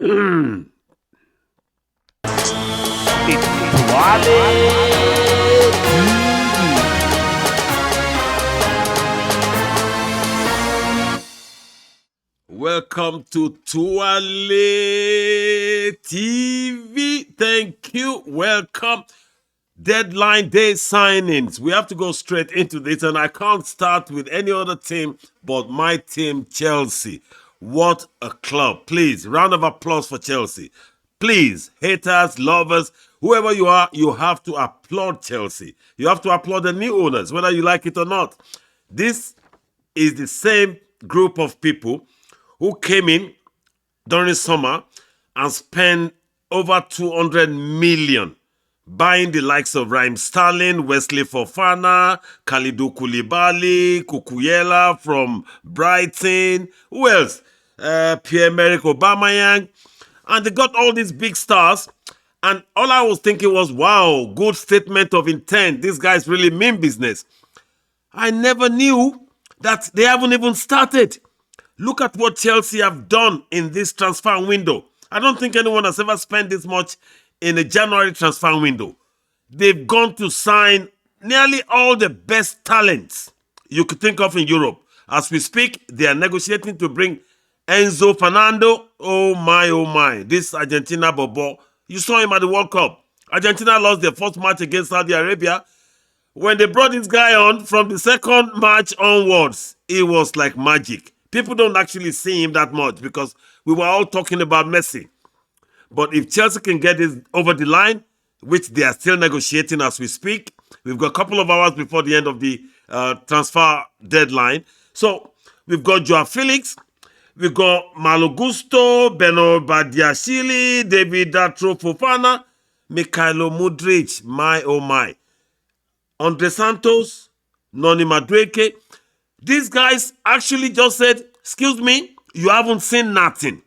Welcome to Tuale TV. Thank you. Welcome. Deadline day signings. We have to go straight into this, and I can't start with any other team but my team, Chelsea. What a club. Please, round of applause for Chelsea. Please, haters, lovers, whoever you are, you have to applaud Chelsea. You have to applaud the new owners, whether you like it or not. This is the same group of people who came in during summer and spent over 200 million buying the likes of Raheem Sterling, Wesley Fofana, Kalidou Koulibaly, Kukuyela from Brighton. Who else? Pierre-Emerick Aubameyang. And they got all these big stars. And all I was thinking was, wow, good statement of intent. These guys really mean business. I never knew that they haven't even started. Look at what Chelsea have done in this transfer window. I don't think anyone has ever spent this much in a January transfer window. They've gone to sign nearly all the best talents you could think of in Europe. As we speak, they are negotiating to bring Enzo Fernando. Oh my. This Argentina bobo. You saw him at the World Cup. Argentina lost their first match against Saudi Arabia. When they brought this guy on, from the second match onwards, it was like magic. People don't actually see him that much because we were all talking about Messi. But if Chelsea can get this over the line, which they are still negotiating as we speak, we've got a couple of hours before the end of the transfer deadline. So we've got Joao Felix, we've got Malo Gusto, Beno Badiashile, David Datro Fofana, Mikhailo Mudryk, my oh my. Andre Santos, Noni Madueke. These guys actually just said, excuse me, you haven't seen nothing.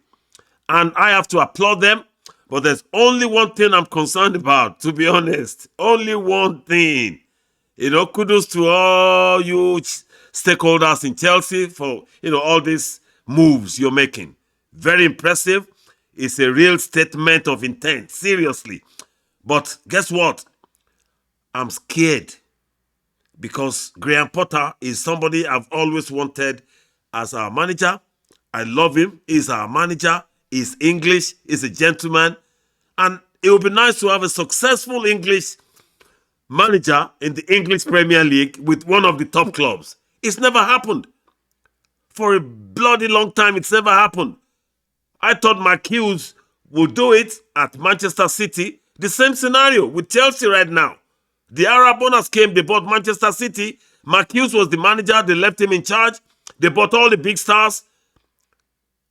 And I have to applaud them. But there's only one thing I'm concerned about, to be honest. Only one thing. Kudos to all you stakeholders in Chelsea for, all these moves you're making. Very impressive. It's a real statement of intent, seriously. But guess what? I'm scared. Because Graham Potter is somebody I've always wanted as our manager. I love him. He's our manager. He's English. He's a gentleman. And it would be nice to have a successful English manager in the English Premier League with one of the top clubs. It's never happened. For a bloody long time, it's never happened. I thought Mark Hughes would do it at Manchester City. The same scenario with Chelsea right now. The Arab owners came, they bought Manchester City. Mark Hughes was the manager, they left him in charge. They bought all the big stars,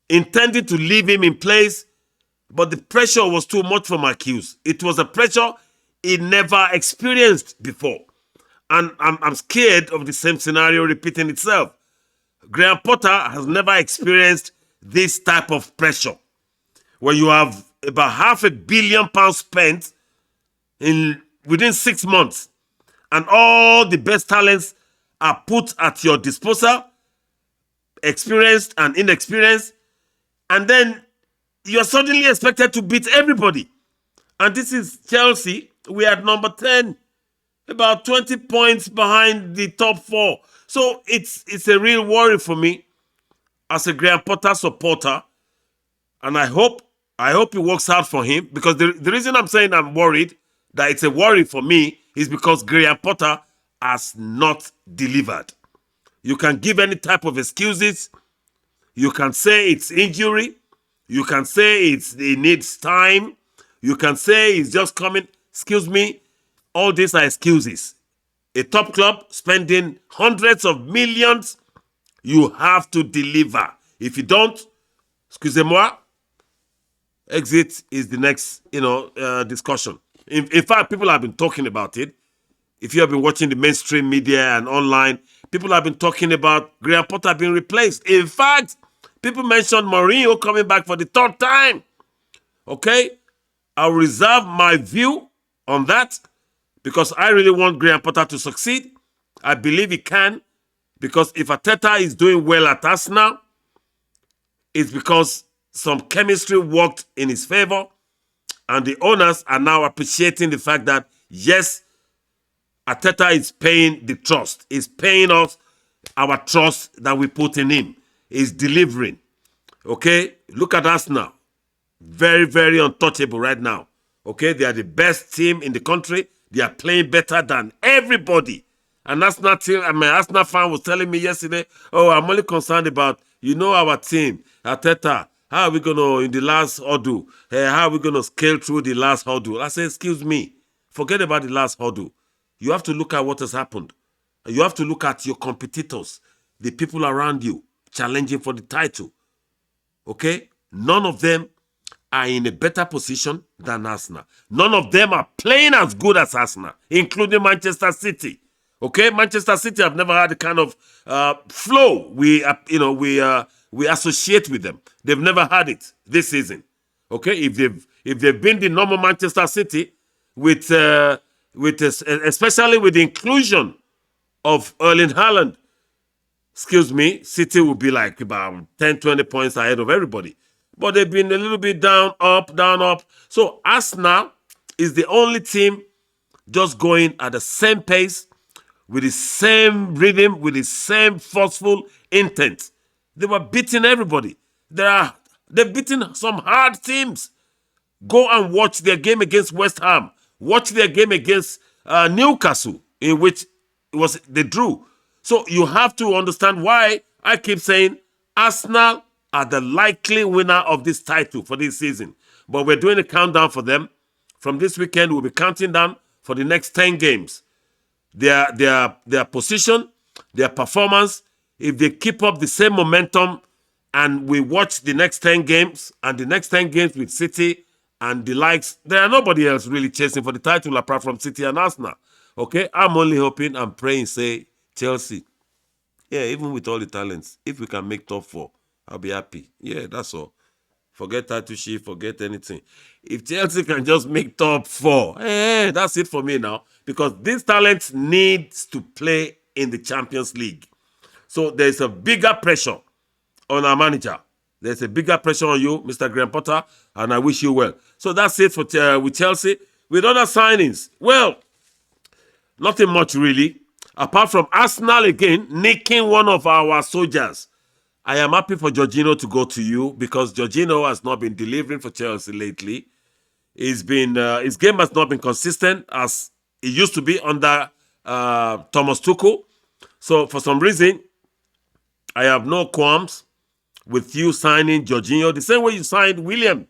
intended to leave him in place, but the pressure was too much for Mark Hughes. It was a pressure he never experienced before. And I'm scared of the same scenario repeating itself. Graham Potter has never experienced this type of pressure, where you have about £500 million spent within 6 months, and all the best talents are put at your disposal, experienced and inexperienced, and then you're suddenly expected to beat everybody. And this is Chelsea. We are at number 10, about 20 points behind the top 4. So it's a real worry for me as a Graham Potter supporter, and I hope it works out for him, because the reason I'm saying I'm worried that it's a worry for me is because Graham Potter has not delivered. You can give any type of excuses. You can say it's injury. You can say it needs time. You can say it's just coming. Excuse me. All these are excuses. A top club spending hundreds of millions, you have to deliver. If you don't, excusez-moi, exit is the next, discussion. In fact, people have been talking about it. If you have been watching the mainstream media and online, people have been talking about Graham Potter being replaced. In fact, people mentioned Mourinho coming back for the 3rd time. Okay? I'll reserve my view on that because I really want Graham Potter to succeed. I believe he can, because if Arteta is doing well at Arsenal, it's because some chemistry worked in his favor, and the owners are now appreciating the fact that, yes, Arteta is paying the trust. He's paying us our trust that we put in him. He's delivering. Okay? Look at us now. Very, very untouchable right now. Okay? They are the best team in the country. They are playing better than everybody. And Arsenal team, Arsenal fan was telling me yesterday, oh, I'm only concerned about, our team, Arteta. How are we going to, in the last hurdle, how are we going to scale through the last hurdle? I said, excuse me, forget about the last hurdle. You have to look at what has happened. You have to look at your competitors, the people around you, challenging for the title. Okay? None of them are in a better position than Arsenal. None of them are playing as good as Arsenal, including Manchester City. Okay? Manchester City have never had the kind of flow we associate with them. They've never had it this season. Okay? If they've been the normal Manchester City with especially with the inclusion of Erling Haaland, excuse me, City will be like about 10, 20 points ahead of everybody. But they've been a little bit down, up, down, up. So Arsenal is the only team just going at the same pace, with the same rhythm, with the same forceful intent. They were beating everybody. They've beaten some hard teams. Go and watch their game against West Ham. Watch their game against Newcastle, in which they drew. So you have to understand why I keep saying Arsenal are the likely winner of this title for this season. But we're doing a countdown for them. From this weekend, we'll be counting down for the next 10 games. Their position, their performance, if they keep up the same momentum and we watch the next 10 games and the next 10 games with City and the likes, there are nobody else really chasing for the title apart from City and Arsenal. Okay? I'm only hoping and praying, say, Chelsea. Yeah, even with all the talents, if we can make top 4, I'll be happy. Yeah, that's all. Forget title sheet, forget anything. If Chelsea can just make top 4, that's it for me now. Because these talents needs to play in the Champions League. So there's a bigger pressure on our manager. There's a bigger pressure on you, Mr. Graham Potter, and I wish you well. So that's it for with Chelsea. With other signings, well, nothing much really. Apart from Arsenal again nicking one of our soldiers. I am happy for Jorginho to go to you because Jorginho has not been delivering for Chelsea lately. His game has not been consistent as it used to be under Thomas Tuchel. So for some reason, I have no qualms with you signing Jorginho the same way you signed William.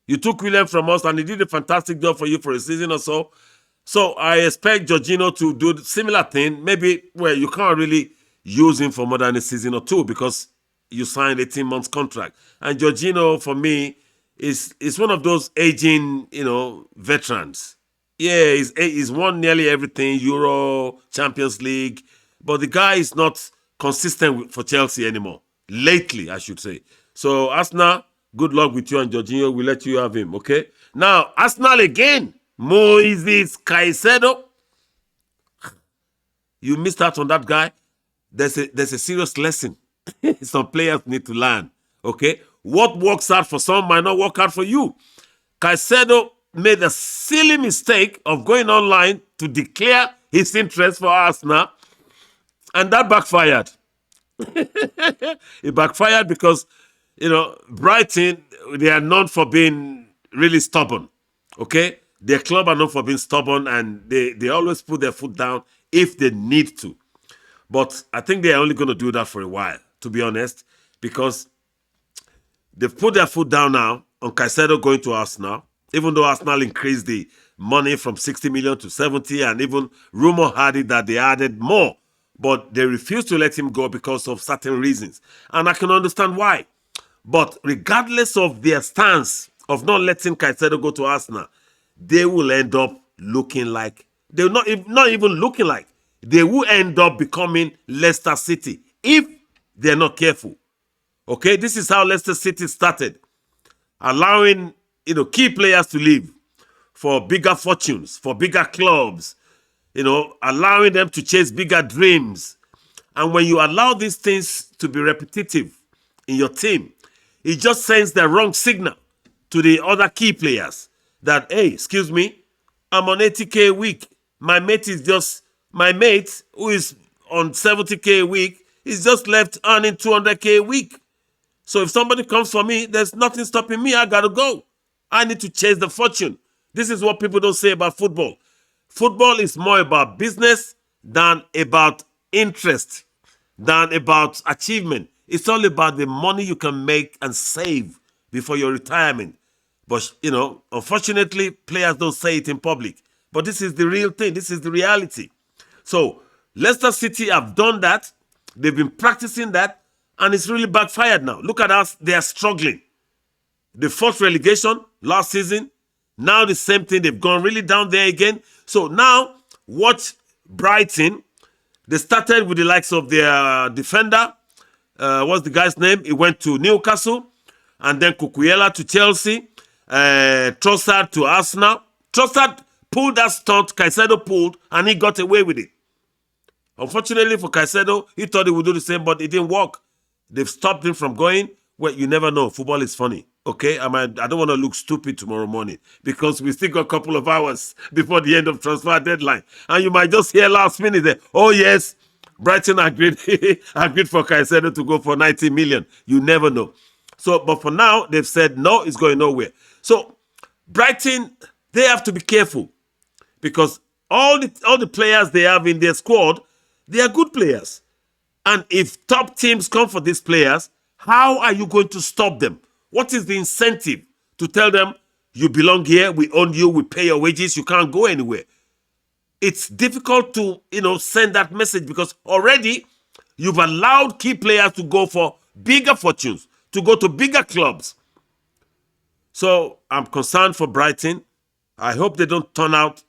You took William from us and he did a fantastic job for you for a season or so. So I expect Jorginho to do the similar thing. Maybe where you can't really use him for more than a season or two because you signed 18 months contract. And Jorginho, for me, is one of those aging, veterans. Yeah, he's won nearly everything, Euro, Champions League. But the guy is not consistent for Chelsea anymore. Lately, I should say. So, Arsenal, good luck with you and Jorginho. We'll let you have him, okay? Now, Arsenal again. Moises Caicedo. You missed out on that guy. There's a serious lesson some players need to learn, okay? What works out for some might not work out for you. Caicedo made a silly mistake of going online to declare his interest for Arsenal, and that backfired. It backfired because, Brighton, they are known for being really stubborn, okay? Their club are known for being stubborn, and they always put their foot down if they need to. But I think they are only going to do that for a while, to be honest, because they've put their foot down now on Caicedo going to Arsenal, even though Arsenal increased the money from 60 million to 70, and even rumor had it that they added more. But they refused to let him go because of certain reasons. And I can understand why. But regardless of their stance of not letting Caicedo go to Arsenal, they will end up looking like, they're not even looking like, they will end up becoming Leicester City if they're not careful. Okay, this is how Leicester City started. Allowing, key players to leave for bigger fortunes, for bigger clubs, allowing them to chase bigger dreams. And when you allow these things to be repetitive in your team, it just sends the wrong signal to the other key players that, hey, excuse me, I'm on 80K a week. My mate, who is on 70K a week, is just left earning 200K a week. So if somebody comes for me, there's nothing stopping me. I got to go. I need to chase the fortune. This is what people don't say about football. Football is more about business than about interest, than about achievement. It's all about the money you can make and save before your retirement. But, unfortunately, players don't say it in public. But this is the real thing. This is the reality. So Leicester City have done that. They've been practicing that, and it's really backfired now. Look at us. They are struggling. The fourth relegation last season. Now the same thing. They've gone really down there again. So now watch Brighton. They started with the likes of their defender. What's the guy's name? He went to Newcastle. And then Cucurella to Chelsea. Trossard to Arsenal. Trossard pulled that stunt Caicedo pulled, and he got away with it. Unfortunately for Caicedo, he thought he would do the same, but it didn't work. They've stopped him from going. Well, you never know. Football is funny. Okay, I don't want to look stupid tomorrow morning because we still got a couple of hours before the end of transfer deadline. And you might just hear last minute that, oh yes, Brighton agreed for Caicedo to go for 90 million. You never know. So, but for now, they've said no, it's going nowhere. So, Brighton, they have to be careful because all the players they have in their squad, they are good players. And if top teams come for these players, how are you going to stop them? What is the incentive to tell them, you belong here, we own you, we pay your wages, you can't go anywhere? It's difficult to, send that message because already you've allowed key players to go for bigger fortunes, to go to bigger clubs. So I'm concerned for Brighton. I hope they don't turn out.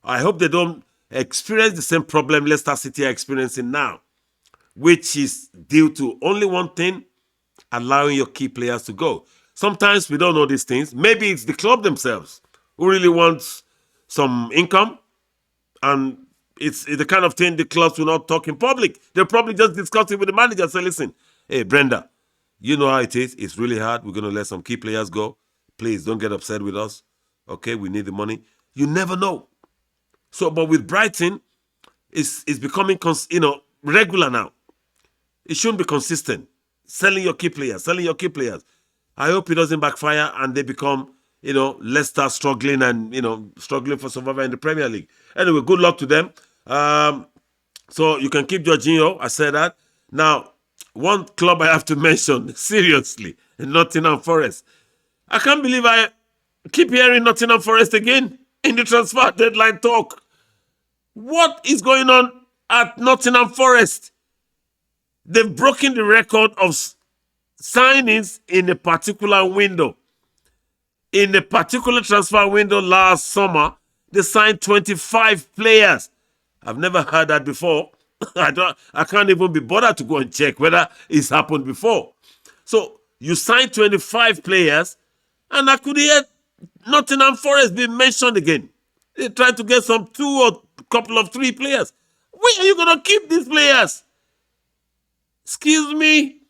I hope they don't experience the same problem Leicester City are experiencing now, which is due to only one thing, allowing your key players to go. Sometimes we don't know these things. Maybe it's the club themselves who really wants some income, and it's the kind of thing the clubs will not talk in public. They'll probably just discuss it with the manager and say, listen, hey, Brenda, you know how it is. It's really hard. We're going to let some key players go. Please don't get upset with us. Okay, we need the money. You never know. So, but with Brighton, it's becoming, regular now. It shouldn't be consistent. Selling your key players. I hope it doesn't backfire and they become, Leicester struggling and, struggling for survival in the Premier League. Anyway, good luck to them. So you can keep Jorginho. I said that. Now, one club I have to mention, seriously, Nottingham Forest. I can't believe I keep hearing Nottingham Forest again in the transfer deadline talk. What is going on at Nottingham Forest? They've broken the record of signings in a particular window. In a particular transfer window last summer, they signed 25 players. I've never heard that before. I can't even be bothered to go and check whether it's happened before. So you signed 25 players, and I could hear Nottingham Forest being mentioned again. They're trying to get some 2 or couple of 3 players. Where are you going to keep these players? Excuse me?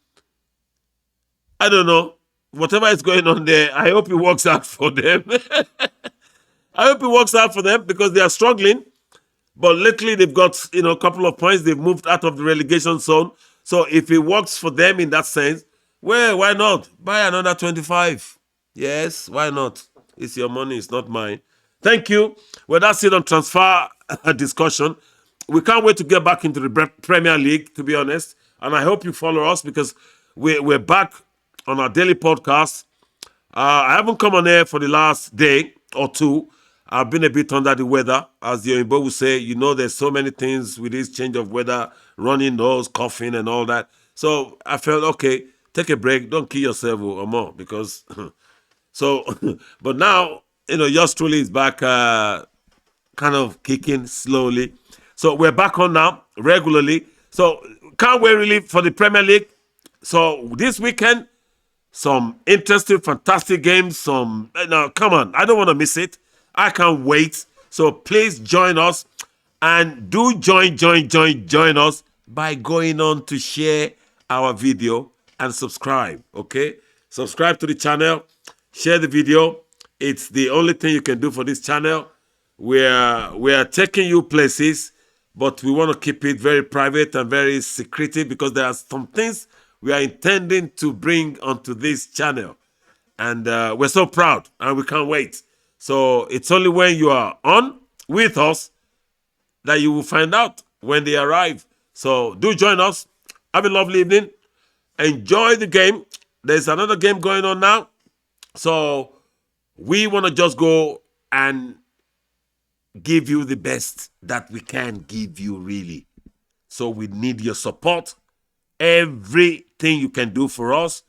I don't know. Whatever is going on there, I hope it works out for them. I hope it works out for them because they are struggling. But lately they've got, a couple of points. They've moved out of the relegation zone. So if it works for them in that sense, well, why not? Buy another 25. Yes, why not? It's your money. It's not mine. Thank you. Well, that's it on transfer discussion. We can't wait to get back into the Premier League, to be honest. And I hope you follow us because we're back on our daily podcast. I haven't come on air for the last day or two. I've been a bit under the weather. As the Oyinbo will say, there's so many things with this change of weather, running nose, coughing and all that. So I felt, okay, take a break. Don't kill yourself or more because... So, but now, yours truly is back kind of kicking slowly. So we're back on now regularly. So can't wait really for the Premier League. So this weekend, some interesting, fantastic games. Come on, I don't want to miss it. I can't wait. So please join us and do join us by going on to share our video and subscribe. Okay. Subscribe to the channel. Share the video. It's the only thing you can do for this channel. We are taking you places, but we want to keep it very private and very secretive because there are some things we are intending to bring onto this channel. And we're so proud and we can't wait. So it's only when you are on with us that you will find out when they arrive. So do join us. Have a lovely evening. Enjoy the game. There's another game going on now. So we want to just go and give you the best that we can give you, really. So we need your support. Everything you can do for us.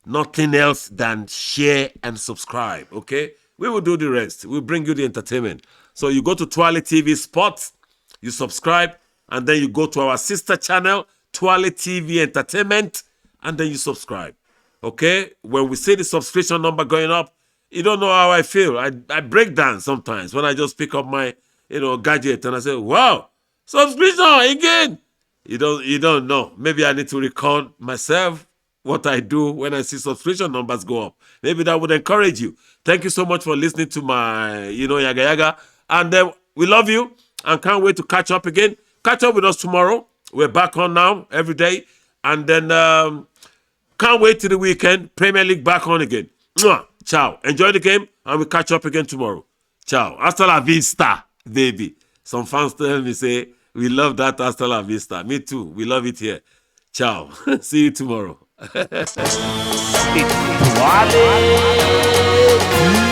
Nothing else than share and subscribe, okay? We will do the rest. We'll bring you the entertainment. So you go to Twale TV Sports, you subscribe, and then you go to our sister channel, Twale TV Entertainment, and then you subscribe, okay? When we see the subscription number going up, you don't know how I feel. I break down sometimes when I just pick up my, gadget and I say, wow, subscription again. You don't know. Maybe I need to record myself what I do when I see subscription numbers go up. Maybe that would encourage you. Thank you so much for listening to my, Yaga Yaga. And we love you and can't wait to catch up again. Catch up with us tomorrow. We're back on now every day. And then can't wait till the weekend. Premier League back on again. Mwah. Ciao. Enjoy the game and we'll catch up again tomorrow. Ciao. Hasta la vista, baby. Some fans tell me, say, we love that hasta la vista. Me too. We love it here. Ciao. See you tomorrow. It's Twale